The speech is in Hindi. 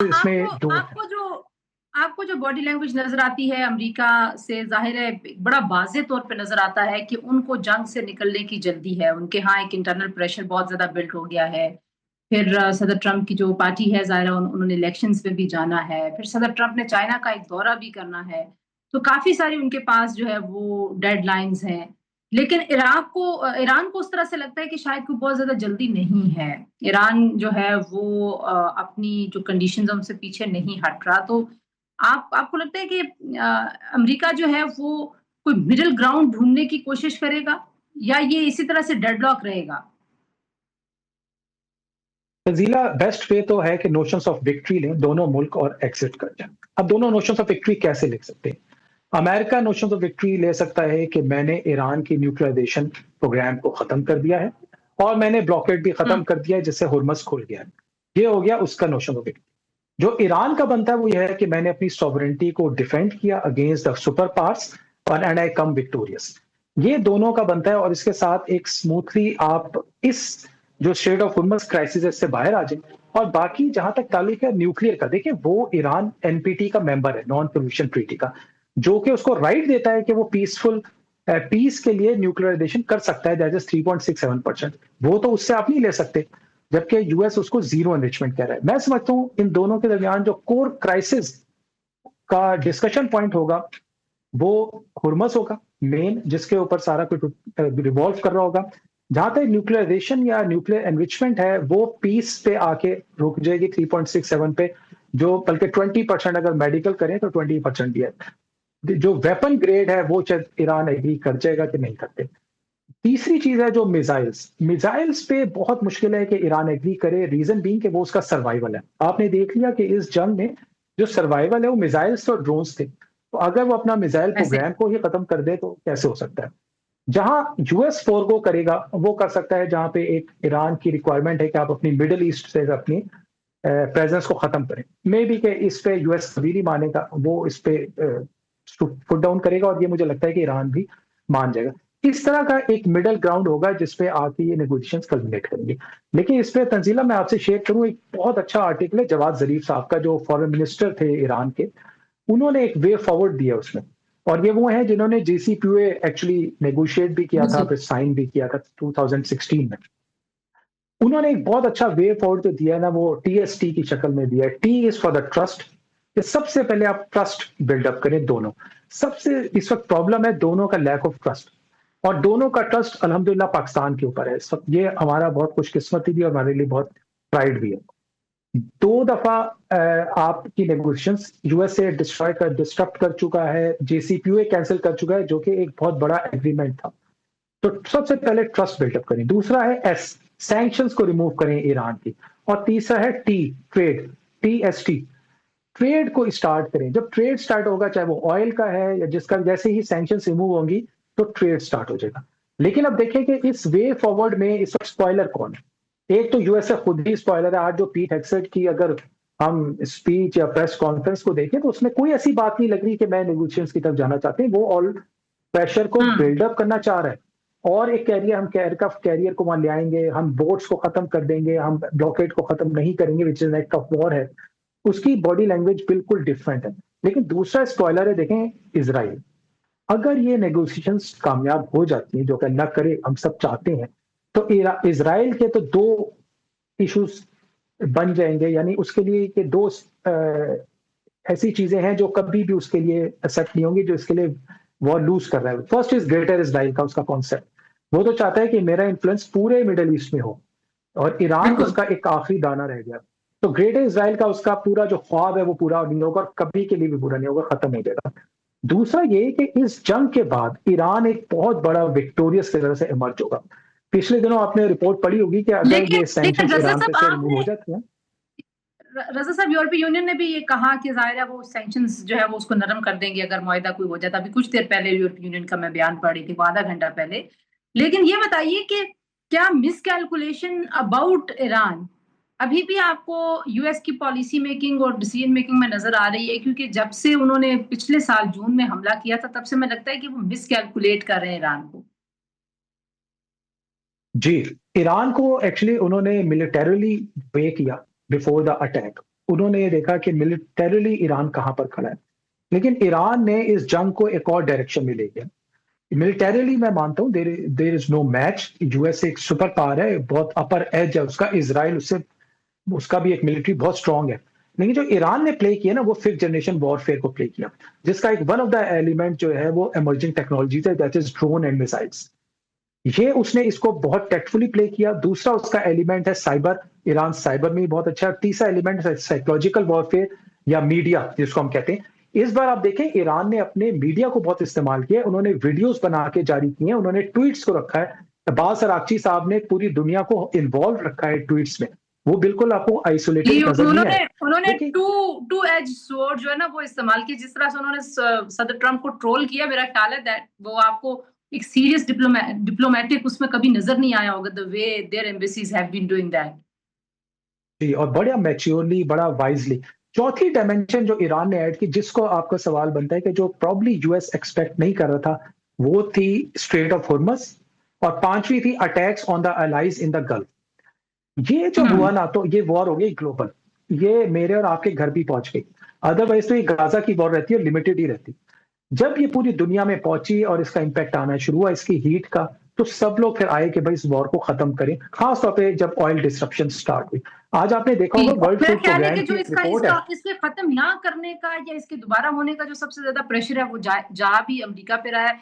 इसमें आपको दो है। आपको जो आपको जो बॉडी लैंग्वेज नजर आती है अमेरिका से, जाहिर है बड़ा वाज़ेह तौर पे नजर आता है कि उनको जंग से निकलने की जल्दी है। उनके यहाँ एक इंटरनल प्रेशर बहुत ज्यादा बिल्ड हो गया है। फिर सदर ट्रंप की जो पार्टी है, जाहिर है उन्होंने इलेक्शंस में भी जाना है। फिर सदर ट्रंप ने चाइना का एक दौरा भी करना है। तो काफी सारी उनके पास जो है वो डेडलाइंस हैं। लेकिन ईरान को उस तरह से लगता है कि शायद कोई बहुत ज्यादा जल्दी नहीं है। ईरान जो है वो अपनी जो कंडीशंस है उनसे पीछे नहीं हट रहा। तो आपको लगता है कि अमेरिका जो है वो कोई मिडिल ग्राउंड ढूंढने की कोशिश करेगा, या ये इसी तरह से डेडलॉक रहेगा? तंजीला, बेस्ट वे तो है कि नोशंस ऑफ विक्ट्री लें दोनों मुल्क और एग्जिट कर जाएं। अब दोनों नोशंस ऑफ विक्ट्री कैसे लिख सकते हैं? अमेरिका नोशंस ऑफ विक्ट्री ले सकता है कि मैंने ईरान की न्यूक्लियराइजेशन प्रोग्राम को खत्म कर दिया है और मैंने ब्लॉकेड भी खत्म कर दिया है, जिससे हुर्मस खुल गया है। ये हो गया उसका नोशन ऑफ विक्ट्री। जो ईरान का बनता है वो यह है कि मैंने अपनी सॉवरेनिटी को डिफेंड किया अगेंस्ट द सुपर पावर्स और एंड आई कम विक्टोरियस। ये दोनों का बनता है और इसके साथ एक स्मूथली आप इस जो स्टेट ऑफ हुर्मस क्राइसिस है इससे बाहर आ जाए। और बाकी जहां तक ताल्लुक है न्यूक्लियर का, देखिए वो ईरान एनपीटी का मेंबर है, नॉन प्रोलिफरेशन ट्रीटी का, जो कि उसको राइट देता है कि वो पीस के लिए न्यूक्लियराइजेशन कर सकता है। That is 3.67%। वो तो उससे आप नहीं ले सकते, जबकि यूएस उसको जीरो एनरिचमेंट कह रहा है। मैं समझता हूं इन दोनों के दरमियान जो कोर क्राइसिस का डिस्कशन पॉइंट होगा वो हुर्मस होगा मेन, जिसके ऊपर सारा कुछ रिवॉल्व कर रहा होगा। जहां तक न्यूक्लियराइजेशन या न्यूक्लियर एनरिचमेंट है वो पीस पे आके रुक जाएगी 3.67 पे, जो बल्कि 20% अगर मेडिकल करें तो 20% भी है। जो वेपन ग्रेड है वो शायद ईरान एग्री कर जाएगा कि नहीं करते। तीसरी चीज है जो मिसाइल्स मिसाइल्स पे बहुत मुश्किल है कि ईरान एग्री करे, रीजन बीइंग कि वो उसका सर्वाइवल है। आपने देख लिया कि इस जंग में जो सर्वाइवल है वो मिसाइल्स और ड्रोन्स थे। तो अगर वो अपना मिसाइल ऐसे प्रोग्राम को ही खत्म कर दे तो कैसे हो सकता है? जहां यूएस फोरगो करेगा वो कर सकता है जहां पे एक ईरान की रिक्वायरमेंट है कि आप अपनी मिडिल ईस्ट से अपनी प्रेजेंस को खत्म करें। मे बी के इस पे यूएस कभी नहीं मानेगा, वो इस पे फुट डाउन करेगा और ये मुझे लगता है कि ईरान भी मान जाएगा। इस तरह का एक मिडल ग्राउंड होगा जिसपे आके ये नेगोशिएशंस कल्मिनेट करेंगे। लेकिन इस पे तंजीला मैं आपसे शेयर करूं, एक बहुत अच्छा आर्टिकल है जवाद जरीफ साहब का, जो फॉरेन मिनिस्टर थे ईरान के। उन्होंने एक वे फॉरवर्ड दिया उसमें, और ये वो है जिन्होंने जेसीपीओए एक्चुअली नेगोशिएट भी किया था, जी। फिर साइन भी किया था 2016 में। उन्होंने एक बहुत अच्छा वे फॉरवर्ड जो दिया है ना, वो टीएसटी की शक्ल में दिया है। T is for the trust, कि सबसे पहले आप ट्रस्ट बिल्डअप करें दोनों। सबसे इस वक्त प्रॉब्लम है दोनों का लैक ऑफ ट्रस्ट, और दोनों का ट्रस्ट अल्हम्दुलिल्लाह पाकिस्तान के ऊपर है इस वक्त। ये हमारा बहुत खुशकिस्मती भी और हमारे लिए बहुत प्राइड भी है। दो दफा आपकी नेगोशिएशंस यूएसए डिस्ट्रप्ट कर चुका है, जेसीपीओए कैंसिल कर चुका है, जो कि एक बहुत बड़ा एग्रीमेंट था। तो सबसे पहले ट्रस्ट बिल्डअप करें। दूसरा है एस, सैंक्शंस को रिमूव करें ईरान की। और तीसरा है टी, ट्रेड, टीएसटी, ट्रेड को स्टार्ट करें। जब ट्रेड स्टार्ट होगा, चाहे वो ऑयल का है या जिसका, जैसे ही सैंक्शंस रिमूव होंगी तो ट्रेड स्टार्ट हो जाएगा। लेकिन अब देखें कि इस वे फॉरवर्ड में इस वक्त स्पॉइलर कौन है? एक तो यूएसए खुद ही स्पॉइलर है। आज जो पीट हेगसेट की अगर हम स्पीच या प्रेस कॉन्फ्रेंस को देखें तो उसमें कोई ऐसी बात नहीं लग रही कि मैं नेगोशिएशंस की तरफ जाना चाहते हैं। वो ऑल प्रेशर को हम्म। बिल्डअप करना चाह रहा है, और एक कैरियर, हम एयरक्राफ्ट कैरियर को वहां ले आएंगे, हम बोट्स को खत्म कर देंगे, हम ब्लॉकेड को खत्म नहीं करेंगे, which is act of war है। उसकी बॉडी लैंग्वेज बिल्कुल डिफरेंट है। लेकिन दूसरा स्पॉइलर है, देखें इजराइल। अगर ये नेगोशिएशंस कामयाब हो जाती हैं, जो कि अल्लाह करे हम सब चाहते हैं, तो इजराइल के तो दो इश्यूज बन जाएंगे। यानी उसके लिए कि दो ऐसी चीजें हैं जो कभी भी उसके लिए एक्सेप्ट नहीं होंगी, जो इसके लिए वॉर लूज कर रहा है। फर्स्ट इज ग्रेटर इजराइल का उसका कॉन्सेप्ट। वो तो चाहता है कि मेरा इन्फ्लुएंस पूरे मिडल ईस्ट में हो, और ईरान बिल्कुल। उसका एक आखिरी दाना रह गया। तो ग्रेटर इजराइल का उसका पूरा जो ख्वाब है वो पूरा नहीं होगा, और कभी के लिए भी पूरा नहीं होगा, खत्म हो जाएगा। दूसरा ये कि इस जंग के बाद ईरान एक बहुत बड़ा विक्टोरियस की तरह से इमर्ज होगा। पिछले दिनों आपने रिपोर्ट पढ़ी होगी कि अगर लेकिन ये लेकिन सैंक्शंस रजा ईरान पे साहब से रिमूव हो आपने जाते हैं। रजा साहब, यूरोपीय यूनियन ने भी ये कहा कि जाहिर है वो सैंक्शंस जो है वो उसको नरम कर देंगे अगर मुआहदा कोई हो जाता। अभी कुछ देर पहले यूरोपीय यूनियन का मैं बयान पढ़ रही थी, वो आधा घंटा पहले। लेकिन ये बताइए कि क्या मिसकैलकुलेशन अबाउट ईरान अभी भी आपको यूएस की पॉलिसी मेकिंग और डिसीजन मेकिंग में नजर आ रही है? क्योंकि जब से उन्होंने पिछले साल जून में हमला किया था तब से मैं लगता है कि वो मिसकैलकुलेट कर रहे हैं ईरान को। जी, ईरान को एक्चुअली उन्होंने मिलिटरीली वे किया बिफोर द अटैक। उन्होंने ये देखा कि मिलिटरीली ईरान कहाँ पर खड़ा है, लेकिन ईरान ने इस जंग को एक और डायरेक्शन में ले गया। मिलिटरीली मैं मानता हूँ there is no match. US एक सुपर पावर है, बहुत अपर एज है उसका, इजराइल उससे, उसका भी एक मिलिट्री बहुत स्ट्रांग है। लेकिन जो ईरान ने प्ले किया ना, वो फिफ्थ जनरेशन वॉरफेयर को प्ले किया, जिसका एक वन ऑफ द एलिमेंट जो है वो इमर्जिंग टेक्नोलॉजीज है, that is drone and missiles. ये उसने इसको बहुत टैक्टफुली प्ले किया। दूसरा उसका एलिमेंट है साइबर, ईरान साइबर में भी बहुत अच्छा है। तीसरा एलिमेंट है साइकोलॉजिकल वॉरफेयर या मीडिया जिसको हम कहते हैं। इस बार आप देखें ईरान ने अपने मीडिया को बहुत इस्तेमाल किया, उन्होंने वीडियोस बना के जारी किए हैं, उन्होंने ट्वीट्स को रखा है। अब्बास अरागची साहब ने पूरी दुनिया को इन्वॉल्व रखा है ट्वीट्स में, वो बिल्कुल आपको आइसोलेटेड नजर नहीं है। उन्होंने टू एज स्वॉर्ड जो है ना वो इस्तेमाल किया। जिस तरह से उन्होंने सदर ट्रम्प को ट्रोल किया, मेरा ख्याल है दैट वो आपको एक सीरियस डिप्लोमेटिक उसमें कभी नजर नहीं आया होगा, the way there embassies have been doing that. जी, और बड़ा मैच्योरली, बड़ा वाइजली। चौथी डायमेंशन जो ईरान ने ऐड की, जिसको आपका सवाल बनता है कि जो प्रॉब्ली यूएस एक्सपेक्ट नहीं कर रहा था, वो थी स्ट्रेट ऑफ हॉर्मस, और पांचवी थी attacks on the allies in the Gulf. ये जो हुआ ना, तो ये वॉर हो गई ग्लोबल, ये मेरे और आपके घर भी पहुंच गई। अदरवाइज तो ये गाजा की वॉर रहती है, लिमिटेड ही रहती। जब ये पूरी दुनिया में पहुंची और इसका इंपैक्ट आना शुरू हुआ इसकी हीट का, तो सब लोग फिर आए कि भाई इस वॉर को खत्म करें, खासतौर पे जब ऑयल डिस्ट्रप्शन स्टार्ट हुई। आज आपने देखा होगा वर्ल्ड फूड प्रोग्राम की रिपोर्ट है, इसके खत्म ना करने का या इसके दोबारा होने का जो सबसे ज्यादा प्रेशर है वो जहां भी अमेरिका पे रहा है,